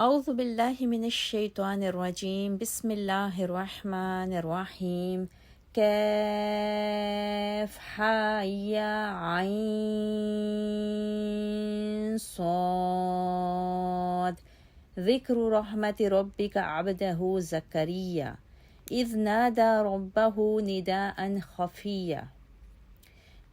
اعوذ باللہ من الشیطان الرجیم بسم اللہ الرحمن الرحیم کیف ہا یا عین صاد ذکر رحمت ربک عبدہ زکریا اذ نادى ربہ نداء خفیا۔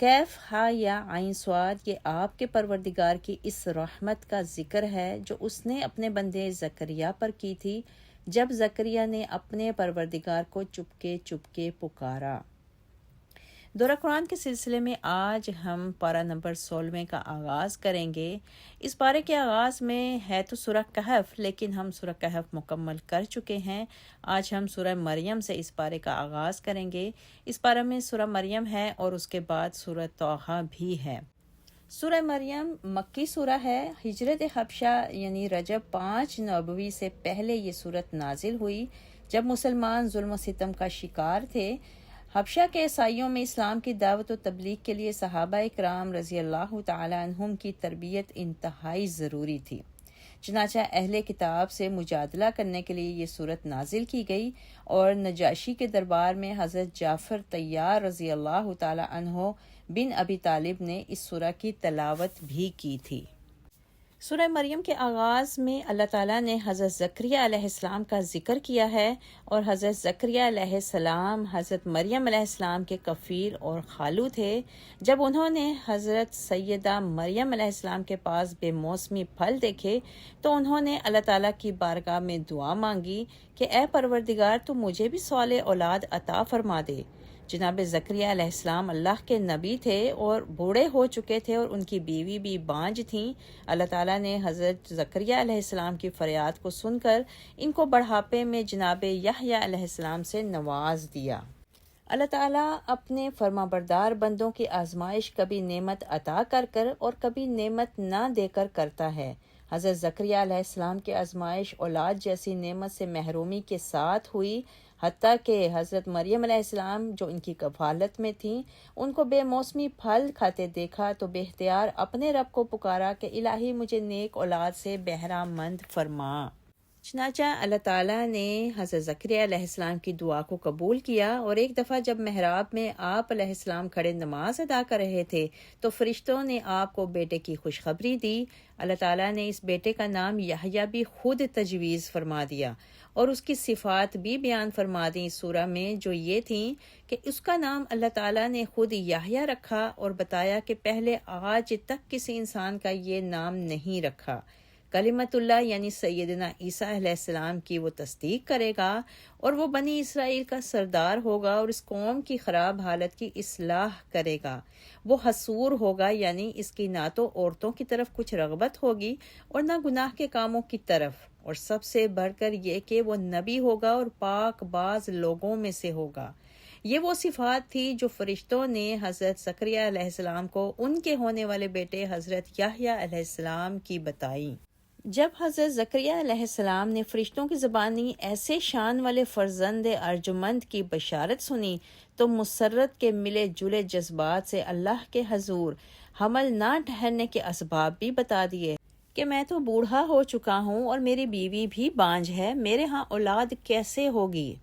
کیف ہا یا عین صاد، یہ آپ کے پروردگار کی اس رحمت کا ذکر ہے جو اس نے اپنے بندے زکریا پر کی تھی جب زکریا نے اپنے پروردگار کو چپکے چپکے پکارا۔ دورہ قرآن کے سلسلے میں آج ہم پارہ نمبر 16 کا آغاز کریں گے۔ اس پارے کے آغاز میں ہے تو سورہ کہف، لیکن ہم سورہ کہف مکمل کر چکے ہیں۔ آج ہم سورہ مریم سے اس پارے کا آغاز کریں گے۔ اس پارے میں سورہ مریم ہے اور اس کے بعد سورہ طٰہٰ بھی ہے۔ سورہ مریم مکی سورہ ہے۔ ہجرت حبشہ یعنی رجب 5 نبوی سے پہلے یہ سورت نازل ہوئی جب مسلمان ظلم و ستم کا شکار تھے۔ حبشہ کے عیسائیوں میں اسلام کی دعوت و تبلیغ کے لیے صحابہ کرام رضی اللہ تعالی عنہم کی تربیت انتہائی ضروری تھی، چنانچہ اہل کتاب سے مجادلہ کرنے کے لیے یہ سورت نازل کی گئی اور نجاشی کے دربار میں حضرت جعفر طیار رضی اللہ تعالی عنہ بن ابی طالب نے اس سورہ کی تلاوت بھی کی تھی۔ سورہ مریم کے آغاز میں اللہ تعالیٰ نے حضرت زکریا علیہ السلام کا ذکر کیا ہے، اور حضرت زکریا علیہ السلام حضرت مریم علیہ السلام کے کفیل اور خالو تھے۔ جب انہوں نے حضرت سیدہ مریم علیہ السلام کے پاس بے موسمی پھل دیکھے تو انہوں نے اللہ تعالیٰ کی بارگاہ میں دعا مانگی کہ اے پروردگار تو مجھے بھی صالح اولاد عطا فرما دے۔ جناب زکریا علیہ السلام اللہ کے نبی تھے اور بوڑھے ہو چکے تھے اور ان کی بیوی بھی بانجھ تھیں۔ اللہ تعالیٰ نے حضرت زکریا علیہ السلام کی فریاد کو سن کر ان کو بڑھاپے میں جناب یحییٰ علیہ السلام سے نواز دیا۔ اللہ تعالیٰ اپنے فرما بردار بندوں کی آزمائش کبھی نعمت عطا کر کر اور کبھی نعمت نہ دے کر کرتا ہے۔ حضرت زکریا علیہ السلام کی آزمائش اولاد جیسی نعمت سے محرومی کے ساتھ ہوئی، حتیٰ کہ حضرت مریم علیہ السلام جو ان کی کفالت میں تھیں ان کو بے موسمی پھل کھاتے دیکھا تو بے اختیار اپنے رب کو پکارا کہ الہی مجھے نیک اولاد سے بہرہ مند فرما۔ چنانچہ اللہ تعالیٰ نے حضرت زکریا علیہ السلام کی دعا کو قبول کیا، اور ایک دفعہ جب محراب میں آپ علیہ السلام کھڑے نماز ادا کر رہے تھے تو فرشتوں نے آپ کو بیٹے کی خوشخبری دی۔ اللہ تعالیٰ نے اس بیٹے کا نام یحییٰ بھی خود تجویز فرما دیا اور اس کی صفات بھی بیان فرما دیں سورہ میں، جو یہ تھیں کہ اس کا نام اللہ تعالیٰ نے خود یحییٰ رکھا اور بتایا کہ پہلے آج تک کسی انسان کا یہ نام نہیں رکھا۔ کلمت اللہ یعنی سیدنا عیسیٰ علیہ السلام کی وہ تصدیق کرے گا اور وہ بنی اسرائیل کا سردار ہوگا اور اس قوم کی خراب حالت کی اصلاح کرے گا۔ وہ حصور ہوگا یعنی اس کی نہ تو عورتوں کی طرف کچھ رغبت ہوگی اور نہ گناہ کے کاموں کی طرف، اور سب سے بڑھ کر یہ کہ وہ نبی ہوگا اور پاک باز لوگوں میں سے ہوگا۔ یہ وہ صفات تھی جو فرشتوں نے حضرت زکریا علیہ السلام کو ان کے ہونے والے بیٹے حضرت یحییٰ علیہ السلام کی بتائیں۔ جب حضرت زکریا علیہ السلام نے فرشتوں کی زبانی ایسے شان والے فرزند ارجمند کی بشارت سنی تو مسرت کے ملے جلے جذبات سے اللہ کے حضور حمل نہ ٹھہرنے کے اسباب بھی بتا دیے کہ میں تو بوڑھا ہو چکا ہوں اور میری بیوی بھی بانجھ ہے، میرے ہاں اولاد کیسے ہوگی؟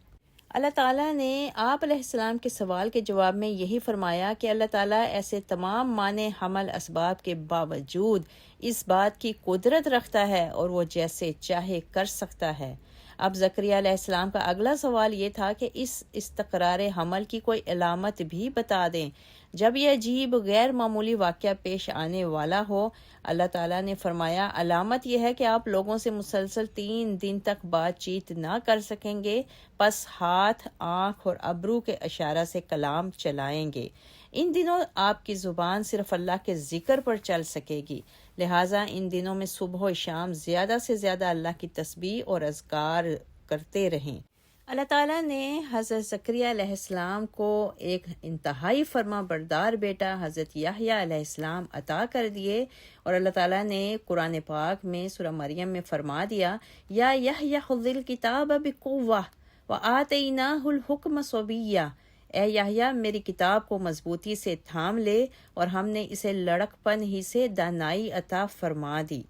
اللہ تعالیٰ نے آپ علیہ السلام کے سوال کے جواب میں یہی فرمایا کہ اللہ تعالیٰ ایسے تمام مانع حمل اسباب کے باوجود اس بات کی قدرت رکھتا ہے اور وہ جیسے چاہے کر سکتا ہے۔ اب زکریا علیہ السلام کا اگلا سوال یہ تھا کہ اس استقرار حمل کی کوئی علامت بھی بتا دیں جب یہ عجیب غیر معمولی واقعہ پیش آنے والا ہو۔ اللہ تعالیٰ نے فرمایا علامت یہ ہے کہ آپ لوگوں سے مسلسل 3 دن تک بات چیت نہ کر سکیں گے، پس ہاتھ، آنکھ اور ابرو کے اشارہ سے کلام چلائیں گے۔ ان دنوں آپ کی زبان صرف اللہ کے ذکر پر چل سکے گی، لہٰذا ان دنوں میں صبح و شام زیادہ سے زیادہ اللہ کی تسبیح اور اذکار کرتے رہیں۔ اللہ تعالیٰ نے حضرت زکریا علیہ السلام کو ایک انتہائی فرما بردار بیٹا حضرت یحییٰ علیہ السلام عطا کر دیے، اور اللہ تعالیٰ نے قرآن پاک میں سورہ مریم میں فرما دیا یا یحییٰ خذ الکتاب بقوہ وآتیناہ الحکم صبیہ، اے یحییٰ میری کتاب کو مضبوطی سے تھام لے اور ہم نے اسے لڑک پن ہی سے دانائی عطا فرما دی۔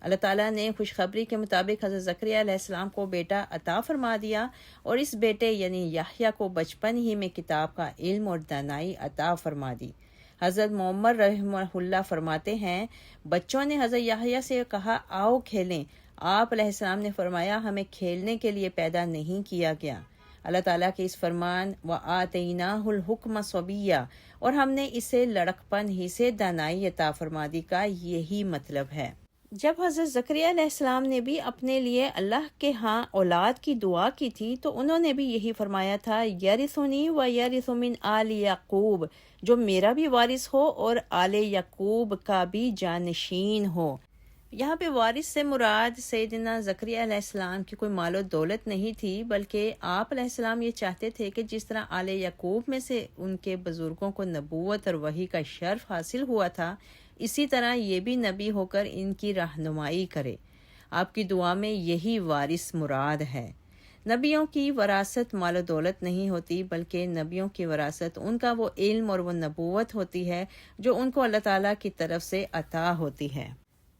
اللہ تعالیٰ نے خوشخبری کے مطابق حضرت زکریا علیہ السلام کو بیٹا عطا فرما دیا اور اس بیٹے یعنی یحییٰ کو بچپن ہی میں کتاب کا علم اور دانائی عطا فرما دی۔ حضرت محمد رحمہ اللہ فرماتے ہیں، بچوں نے حضرت یحییٰ سے کہا آؤ کھیلیں۔ آپ علیہ السلام نے فرمایا ہمیں کھیلنے کے لیے پیدا نہیں کیا گیا۔ اللہ تعالیٰ کے اس فرمان وَآتَيْنَاهُ الْحُكْمَ صَبِيًّا اور ہم نے اسے لڑکپن ہی سے دانائی عطا فرما دی کا یہی مطلب ہے۔ جب حضرت زکریا علیہ السلام نے بھی اپنے لیے اللہ کے ہاں اولاد کی دعا کی تھی تو انہوں نے بھی یہی فرمایا تھا، یرثنی و یرث من آل یعقوب، جو میرا بھی وارث ہو اور آل یعقوب کا بھی جانشین ہو۔ یہاں پہ وارث سے مراد سیدنا زکریا علیہ السلام کی کوئی مال و دولت نہیں تھی، بلکہ آپ علیہ السلام یہ چاہتے تھے کہ جس طرح آل یعقوب میں سے ان کے بزرگوں کو نبوت اور وحی کا شرف حاصل ہوا تھا، اسی طرح یہ بھی نبی ہو کر ان کی رہنمائی کرے۔ آپ کی دعا میں یہی وارث مراد ہے۔ نبیوں کی وراثت مال و دولت نہیں ہوتی، بلکہ نبیوں کی وراثت ان کا وہ علم اور وہ نبوت ہوتی ہے جو ان کو اللہ تعالیٰ کی طرف سے عطا ہوتی ہے۔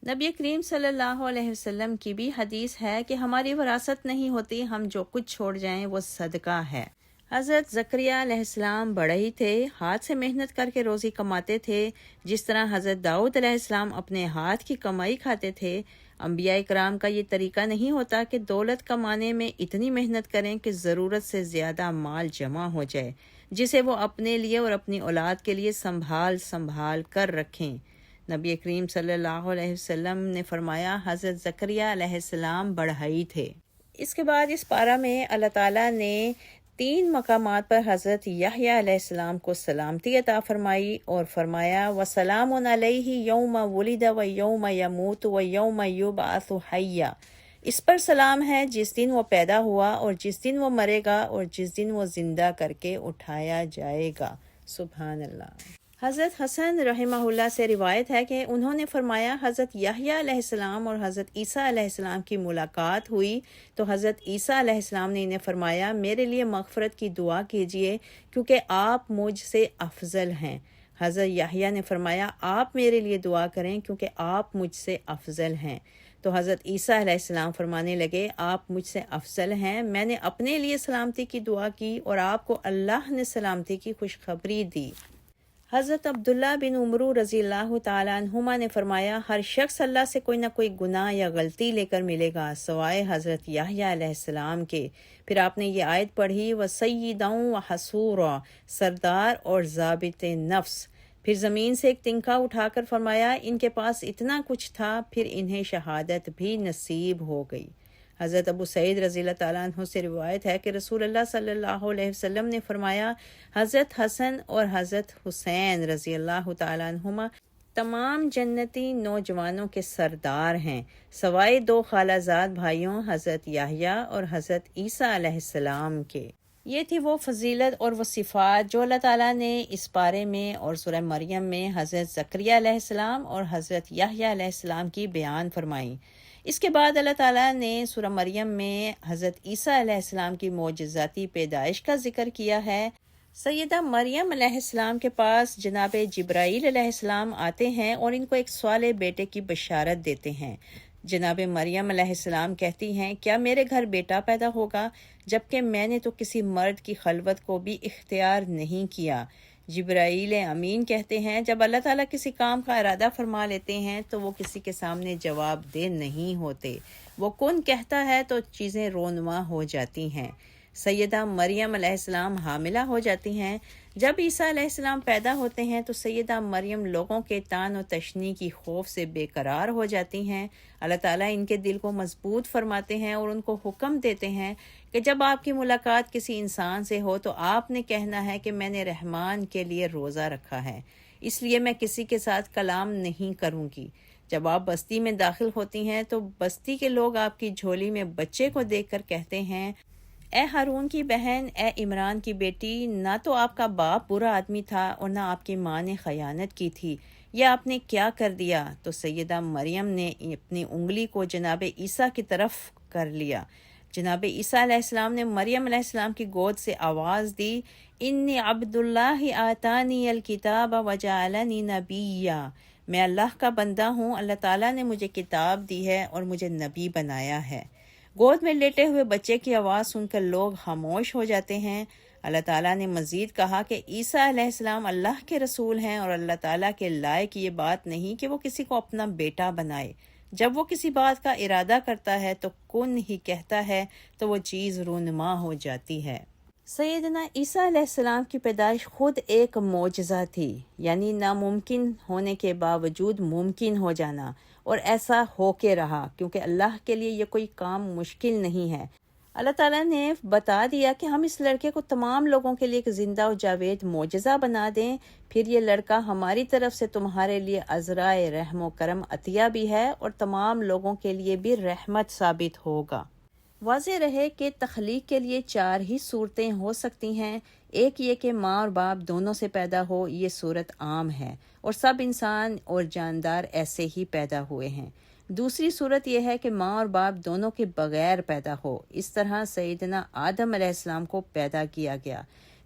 نبی کریم صلی اللہ علیہ وسلم کی بھی حدیث ہے کہ ہماری وراثت نہیں ہوتی، ہم جو کچھ چھوڑ جائیں وہ صدقہ ہے۔ حضرت زکریا علیہ السلام بڑے ہی تھے، ہاتھ سے محنت کر کے روزی کماتے تھے، جس طرح حضرت داؤد علیہ السلام اپنے ہاتھ کی کمائی کھاتے تھے۔ انبیاء کرام کا یہ طریقہ نہیں ہوتا کہ دولت کمانے میں اتنی محنت کریں کہ ضرورت سے زیادہ مال جمع ہو جائے، جسے وہ اپنے لیے اور اپنی اولاد کے لیے سنبھال کر رکھیں۔ نبی کریم صلی اللہ علیہ وسلم نے فرمایا حضرت زکریا علیہ السلام بڑھئی تھے۔ اس کے بعد اس پارہ میں اللہ تعالیٰ نے 3 مقامات پر حضرت یحییٰ علیہ السلام کو سلامتی عطا فرمائی اور فرمایا وَسَلَامٌ عَلَيْهِ يَوْمَ وُلِدَ وَيَوْمَ يَمُوتُ وَيَوْمَ يُبْعَثُ حَيًّا، اس پر سلام ہے جس دن وہ پیدا ہوا اور جس دن وہ مرے گا اور جس دن وہ زندہ کر کے اٹھایا جائے گا۔ سبحان اللہ۔ حضرت حسن رحمہ اللہ سے روایت ہے کہ انہوں نے فرمایا حضرت یحییٰ علیہ السلام اور حضرت عیسیٰ علیہ السلام کی ملاقات ہوئی تو حضرت عیسیٰ علیہ السلام نے انہیں فرمایا میرے لیے مغفرت کی دعا کیجیے کیونکہ آپ مجھ سے افضل ہیں۔ حضرت یحییٰ نے فرمایا آپ میرے لیے دعا کریں کیونکہ آپ مجھ سے افضل ہیں۔ تو حضرت عیسیٰ علیہ السلام فرمانے لگے آپ مجھ سے افضل ہیں، میں نے اپنے لیے سلامتی کی دعا کی اور آپ کو اللہ نے سلامتی کی خوشخبری دی۔ حضرت عبداللہ بن عمرو رضی اللہ تعالیٰ عنہما نے فرمایا ہر شخص اللہ سے کوئی نہ کوئی گناہ یا غلطی لے کر ملے گا سوائے حضرت یحییٰ علیہ السلام کے۔ پھر آپ نے یہ آیت پڑھی وَسَيِّدًا وَحَصُورًا، سردار اور ضابط نفس۔ پھر زمین سے ایک تنکا اٹھا کر فرمایا ان کے پاس اتنا کچھ تھا، پھر انہیں شہادت بھی نصیب ہو گئی۔ حضرت ابو سعید رضی اللہ تعالیٰ عنہ سے روایت ہے کہ رسول اللہ صلی اللہ علیہ وسلم نے فرمایا حضرت حسن اور حضرت حسین رضی اللہ تعالیٰ عنہما تمام جنتی نوجوانوں کے سردار ہیں سوائے 2 خالہ زاد بھائیوں حضرت یحییٰ اور حضرت عیسیٰ علیہ السلام کے۔ یہ تھی وہ فضیلت اور وہ صفات جو اللہ تعالیٰ نے اس پارے میں اور سورہ مریم میں حضرت زکریا علیہ السلام اور حضرت یحییٰ علیہ السلام کی بیان فرمائی۔ اس کے بعد اللہ تعالیٰ نے سورہ مریم میں حضرت عیسیٰ علیہ السلام کی معجزاتی پیدائش کا ذکر کیا ہے۔ سیدہ مریم علیہ السلام کے پاس جناب جبرائیل علیہ السلام آتے ہیں اور ان کو ایک صالح بیٹے کی بشارت دیتے ہیں۔ جناب مریم علیہ السلام کہتی ہیں کیا میرے گھر بیٹا پیدا ہوگا جبکہ میں نے تو کسی مرد کی خلوت کو بھی اختیار نہیں کیا۔ جبرائیل امین کہتے ہیں جب اللہ تعالیٰ کسی کام کا ارادہ فرما لیتے ہیں تو وہ کسی کے سامنے جواب دہ نہیں ہوتے، وہ کن کہتا ہے تو چیزیں رونما ہو جاتی ہیں۔ سیدہ مریم علیہ السلام حاملہ ہو جاتی ہیں۔ جب عیسیٰ علیہ السلام پیدا ہوتے ہیں تو سیدہ مریم لوگوں کے طعن و تشنیع کی خوف سے بے قرار ہو جاتی ہیں۔ اللہ تعالیٰ ان کے دل کو مضبوط فرماتے ہیں اور ان کو حکم دیتے ہیں کہ جب آپ کی ملاقات کسی انسان سے ہو تو آپ نے کہنا ہے کہ میں نے رحمان کے لیے روزہ رکھا ہے، اس لیے میں کسی کے ساتھ کلام نہیں کروں گی۔ جب آپ بستی میں داخل ہوتی ہیں تو بستی کے لوگ آپ کی جھولی میں بچے کو دیکھ کر کہتے ہیں اے ہارون کی بہن، اے عمران کی بیٹی، نہ تو آپ کا باپ برا آدمی تھا اور نہ آپ کی ماں نے خیانت کی تھی، یہ آپ نے کیا کر دیا؟ تو سیدہ مریم نے اپنی انگلی کو جناب عیسیٰ کی طرف کر لیا۔ جناب عیسیٰ علیہ السلام نے مریم علیہ السلام کی گود سے آواز دی انی عبد اللہ آتانی الکتاب وجعلنی نبیا، میں اللہ کا بندہ ہوں، اللہ تعالیٰ نے مجھے کتاب دی ہے اور مجھے نبی بنایا ہے۔ گود میں لیٹے ہوئے بچے کی آواز سن کر لوگ خاموش ہو جاتے ہیں۔ اللہ تعالیٰ نے مزید کہا کہ عیسیٰ علیہ السلام اللہ کے رسول ہیں اور اللہ تعالیٰ کے لائق یہ بات نہیں کہ وہ کسی کو اپنا بیٹا بنائے۔ جب وہ کسی بات کا ارادہ کرتا ہے تو کن ہی کہتا ہے تو وہ چیز رونما ہو جاتی ہے۔ سیدنا عیسیٰ علیہ السلام کی پیدائش خود ایک معجزہ تھی، یعنی ناممکن ہونے کے باوجود ممکن ہو جانا، اور ایسا ہو کے رہا کیونکہ اللہ کے لیے یہ کوئی کام مشکل نہیں ہے۔ اللہ تعالیٰ نے بتا دیا کہ ہم اس لڑکے کو تمام لوگوں کے لیے ایک زندہ و جاوید معجزہ بنا دیں، پھر یہ لڑکا ہماری طرف سے تمہارے لیے عذرائے رحم و کرم عطیہ بھی ہے اور تمام لوگوں کے لیے بھی رحمت ثابت ہوگا۔ واضح رہے کہ تخلیق کے لیے 4 ہی صورتیں ہو سکتی ہیں۔ ایک یہ کہ ماں اور باپ دونوں سے پیدا ہو، یہ صورت عام ہے اور سب انسان اور جاندار ایسے ہی پیدا ہوئے ہیں۔ دوسری صورت یہ ہے کہ ماں اور باپ دونوں کے بغیر پیدا ہو، اس طرح سیدنا آدم علیہ السلام کو پیدا کیا گیا۔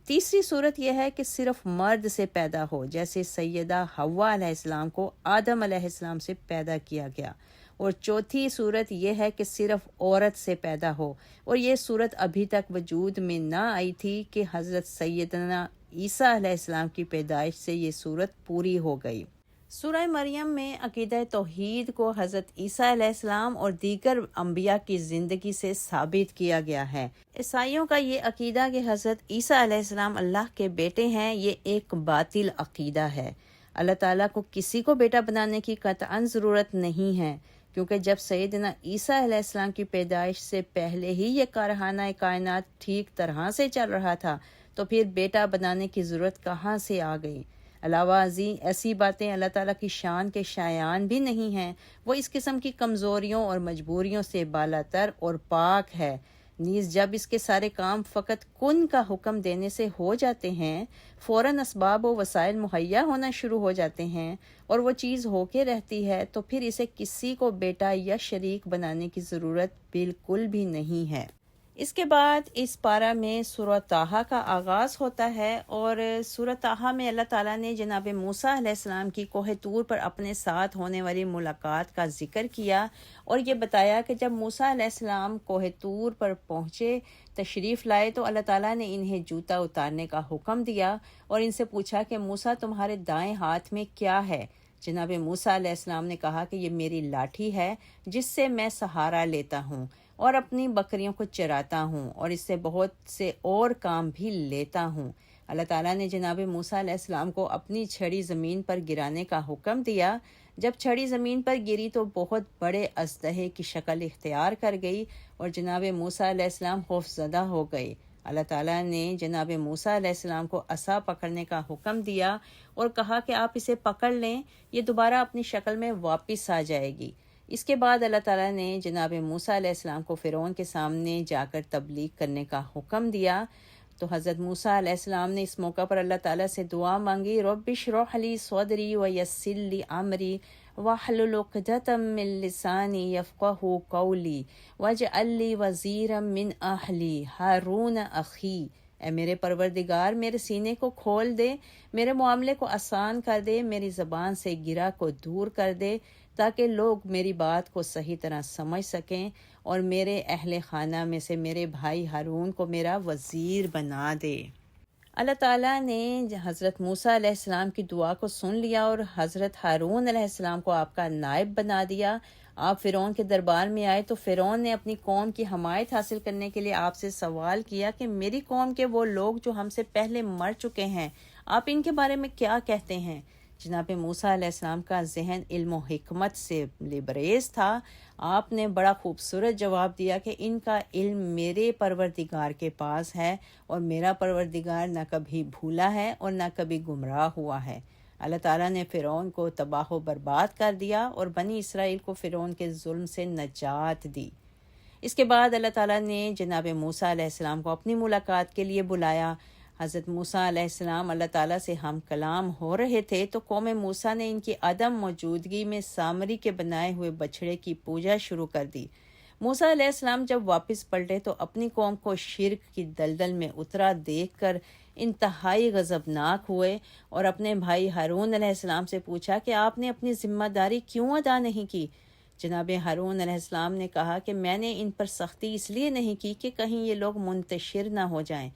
تیسری صورت یہ ہے کہ صرف مرد سے پیدا ہو، جیسے سیدہ حوا علیہ السلام کو آدم علیہ السلام سے پیدا کیا گیا۔ اور چوتھی صورت یہ ہے کہ صرف عورت سے پیدا ہو، اور یہ صورت ابھی تک وجود میں نہ آئی تھی کہ حضرت سیدنا عیسیٰ علیہ السلام کی پیدائش سے یہ صورت پوری ہو گئی۔ سورہ مریم میں عقیدہ توحید کو حضرت عیسیٰ علیہ السلام اور دیگر انبیاء کی زندگی سے ثابت کیا گیا ہے۔ عیسائیوں کا یہ عقیدہ کہ حضرت عیسیٰ علیہ السلام اللہ کے بیٹے ہیں، یہ ایک باطل عقیدہ ہے۔ اللہ تعالیٰ کو کسی کو بیٹا بنانے کی قطعاً ضرورت نہیں ہے، کیونکہ جب سیدنا عیسیٰ علیہ السلام کی پیدائش سے پہلے ہی یہ کارخانہ کائنات ٹھیک طرح سے چل رہا تھا، تو پھر بیٹا بنانے کی ضرورت کہاں سے آ گئی؟ علاوہ ازیں ایسی باتیں اللہ تعالیٰ کی شان کے شایان بھی نہیں ہیں۔ وہ اس قسم کی کمزوریوں اور مجبوریوں سے بالاتر اور پاک ہے۔ نیز جب اس کے سارے کام فقط کن کا حکم دینے سے ہو جاتے ہیں، فوراً اسباب و وسائل مہیا ہونا شروع ہو جاتے ہیں اور وہ چیز ہو کے رہتی ہے، تو پھر اسے کسی کو بیٹا یا شریک بنانے کی ضرورت بالکل بھی نہیں ہے۔ اس کے بعد اس پارہ میں سورہ طٰہٰ کا آغاز ہوتا ہے، اور سورہ طٰہٰ میں اللہ تعالیٰ نے جناب موسیٰ علیہ السلام کی کوہ طور پر اپنے ساتھ ہونے والی ملاقات کا ذکر کیا، اور یہ بتایا کہ جب موسیٰ علیہ السلام کوہ طور پر پہنچے، تشریف لائے، تو اللہ تعالیٰ نے انہیں جوتا اتارنے کا حکم دیا اور ان سے پوچھا کہ موسیٰ تمہارے دائیں ہاتھ میں کیا ہے؟ جناب موسیٰ علیہ السلام نے کہا کہ یہ میری لاٹھی ہے جس سے میں سہارا لیتا ہوں اور اپنی بکریوں کو چراتا ہوں اور اس سے بہت سے اور کام بھی لیتا ہوں۔ اللہ تعالیٰ نے جناب موسیٰ علیہ السلام کو اپنی چھڑی زمین پر گرانے کا حکم دیا۔ جب چھڑی زمین پر گری تو بہت بڑے اژدہے کی شکل اختیار کر گئی اور جناب موسیٰ علیہ السلام خوفزدہ ہو گئے۔ اللہ تعالیٰ نے جناب موسیٰ علیہ السلام کو عصا پکڑنے کا حکم دیا اور کہا کہ آپ اسے پکڑ لیں، یہ دوبارہ اپنی شکل میں واپس آ جائے گی۔ اس کے بعد اللہ تعالیٰ نے جناب موسیٰ علیہ السلام کو فرعون کے سامنے جا کر تبلیغ کرنے کا حکم دیا۔ تو حضرت موسیٰ علیہ السلام نے اس موقع پر اللہ تعالیٰ سے دعا مانگی، رب اشرح لی صدری ویسر لی امری واحلل عقدۃ من لسانی یفقہوا قولی واجعل لی وزیرا من اہلی ہارون اخی۔ اے میرے پروردگار، میرے سینے کو کھول دے، میرے معاملے کو آسان کر دے، میری زبان سے گرہ کو دور کر دے، تاکہ لوگ میری بات کو صحیح طرح سمجھ سکیں، اور میرے اہل خانہ میں سے میرے بھائی ہارون کو میرا وزیر بنا دے۔ اللہ تعالیٰ نے حضرت موسیٰ علیہ السلام کی دعا کو سن لیا اور حضرت ہارون علیہ السلام کو آپ کا نائب بنا دیا۔ آپ فرعون کے دربار میں آئے تو فرعون نے اپنی قوم کی حمایت حاصل کرنے کے لیے آپ سے سوال کیا کہ میری قوم کے وہ لوگ جو ہم سے پہلے مر چکے ہیں، آپ ان کے بارے میں کیا کہتے ہیں؟ جناب موسیٰ علیہ السلام کا ذہن علم و حکمت سے لبریز تھا۔ آپ نے بڑا خوبصورت جواب دیا کہ ان کا علم میرے پروردگار کے پاس ہے، اور میرا پروردگار نہ کبھی بھولا ہے اور نہ کبھی گمراہ ہوا ہے۔ اللہ تعالیٰ نے فرعون کو تباہ و برباد کر دیا اور بنی اسرائیل کو فرعون کے ظلم سے نجات دی۔ اس کے بعد اللہ تعالیٰ نے جناب موسیٰ علیہ السلام کو اپنی ملاقات کے لیے بلایا۔ حضرت موسیٰ علیہ السلام اللہ تعالیٰ سے ہم کلام ہو رہے تھے تو قوم موسیٰ نے ان کی عدم موجودگی میں سامری کے بنائے ہوئے بچھڑے کی پوجا شروع کر دی۔ موسیٰ علیہ السلام جب واپس پلٹے تو اپنی قوم کو شرک کی دلدل میں اترا دیکھ کر انتہائی غضبناک ہوئے اور اپنے بھائی ہارون علیہ السلام سے پوچھا کہ آپ نے اپنی ذمہ داری کیوں ادا نہیں کی؟ جناب ہارون علیہ السلام نے کہا کہ میں نے ان پر سختی اس لیے نہیں کی کہ کہیں یہ لوگ منتشر نہ ہو جائیں۔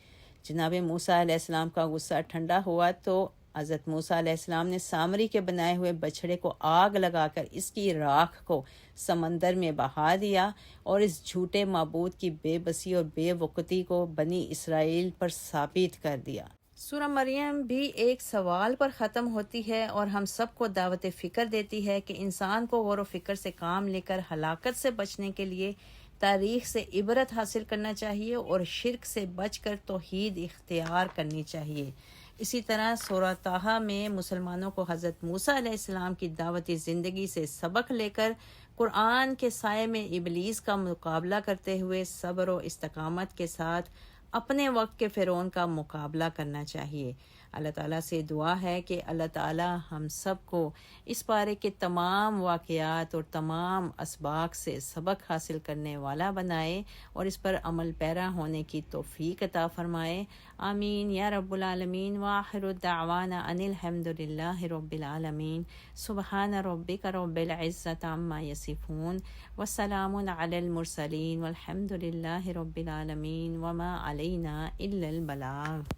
جناب موسیٰ علیہ السلام کا غصہ ٹھنڈا ہوا تو حضرت موسیٰ علیہ السلام نے سامری کے بنائے ہوئے بچھڑے کو آگ لگا کر اس کی راکھ کو سمندر میں بہا دیا اور اس جھوٹے معبود کی بے بسی اور بے وقتی کو بنی اسرائیل پر ثابت کر دیا۔ سورہ مریم بھی ایک سوال پر ختم ہوتی ہے اور ہم سب کو دعوت فکر دیتی ہے کہ انسان کو غور و فکر سے کام لے کر ہلاکت سے بچنے کے لیے تاریخ سے عبرت حاصل کرنا چاہیے اور شرک سے بچ کر توحید اختیار کرنی چاہیے۔ اسی طرح سورہ طٰہٰ میں مسلمانوں کو حضرت موسیٰ علیہ السلام کی دعوتی زندگی سے سبق لے کر قرآن کے سائے میں ابلیس کا مقابلہ کرتے ہوئے صبر و استقامت کے ساتھ اپنے وقت کے فرعون کا مقابلہ کرنا چاہیے۔ اللہ تعالیٰ سے دعا ہے کہ اللہ تعالیٰ ہم سب کو اس پارے کے تمام واقعات اور تمام اسباق سے سبق حاصل کرنے والا بنائے اور اس پر عمل پیرا ہونے کی توفیق عطا فرمائے۔ آمین یا رب العالمین۔ وآخر دعوانا ان الحمد للہ رب العالمین۔ سبحان ربک رب العزۃ عما یصفون وسلام علی المرسلین والحمد للہ رب العالمین وما علینا الا البلاغ۔